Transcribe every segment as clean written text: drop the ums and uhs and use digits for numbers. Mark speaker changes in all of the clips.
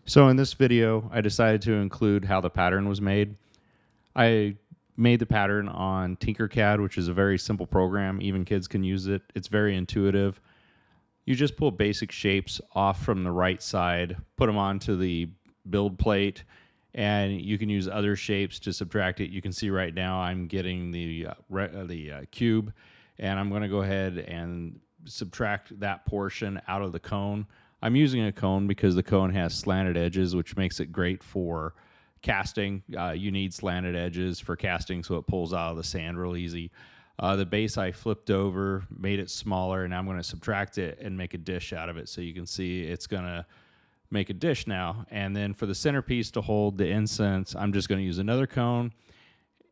Speaker 1: So in this video, I decided to include how the pattern was made. I made the pattern on Tinkercad, which is a very simple program. Even kids can use it. It's very intuitive. You just pull basic shapes off from the right side, put them onto the build plate, and you can use other shapes to subtract it. You can see right now I'm getting the cube, and I'm going to go ahead and subtract that portion out of the cone. I'm using a cone because the cone has slanted edges, which makes it great for casting. You need slanted edges for casting so it pulls out of the sand real easy. The base I flipped over, made it smaller, and I'm going to subtract it and make a dish out of it. So you can see it's going to make a dish now. And then for the centerpiece to hold the incense, I'm just going to use another cone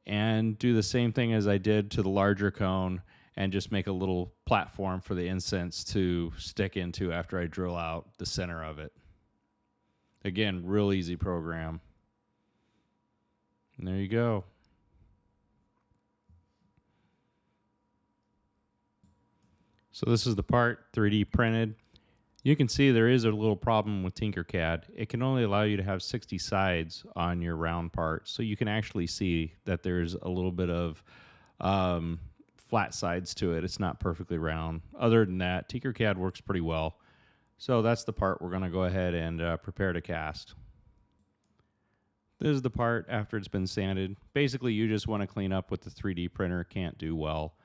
Speaker 1: and do the same thing as I did to the larger cone and just make a little platform for the incense to stick into after I drill out the center of it. Again, real easy program. And there you go. So this is the part 3D printed. You can see there is a little problem with Tinkercad. It can only allow you to have 60 sides on your round part. So you can actually see that there's a little bit of flat sides to it. It's not perfectly round. Other than that, Tinkercad works pretty well. So that's the part we're going to go ahead and prepare to cast. This is the part after it's been sanded. Basically, you just want to clean up what the 3D printer can't do well.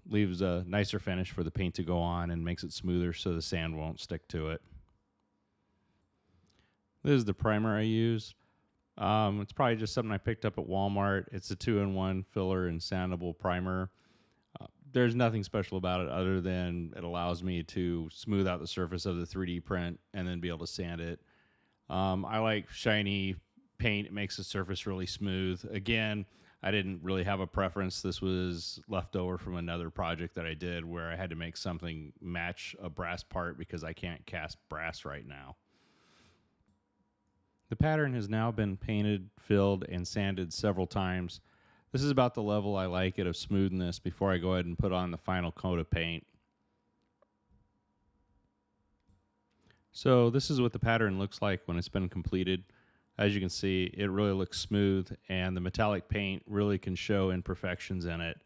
Speaker 1: Leaves a nicer finish for the paint to go on and makes it smoother so the sand won't stick to it. This is the primer I use. It's probably just something I picked up at Walmart. It's a 2-in-1 filler and sandable primer. There's nothing special about it other than it allows me to smooth out the surface of the 3D print and then be able to sand it. I like shiny paint. It makes the surface really smooth. Again, I didn't really have a preference. This was left over from another project that I did where I had to make something match a brass part because I can't cast brass right now. The pattern has now been painted, filled, and sanded several times. This is about the level I like it of smoothness before I go ahead and put on the final coat of paint. So this is what the pattern looks like when it's been completed. As you can see, it really looks smooth, and the metallic paint really can show imperfections in it.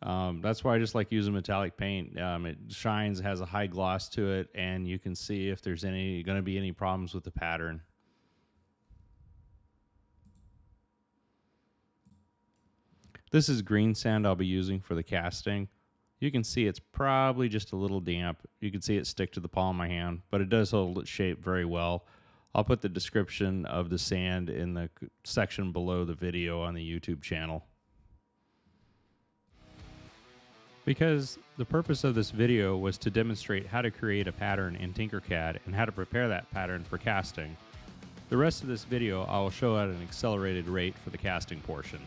Speaker 1: That's why I just like using metallic paint. It shines, has a high gloss to it, and you can see if there's going to be any problems with the pattern. This is green sand I'll be using for the casting. You can see it's probably just a little damp. You can see it stick to the palm of my hand, but it does hold its shape very well. I'll put the description of the sand in the section below the video on the YouTube channel. Because the purpose of this video was to demonstrate how to create a pattern in Tinkercad and how to prepare that pattern for casting. The rest of this video I will show at an accelerated rate for the casting portion.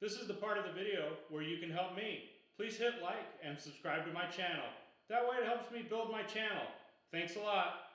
Speaker 2: This is the part of the video where you can help me. Please hit like and subscribe to my channel. That way it helps me build my channel. Thanks a lot.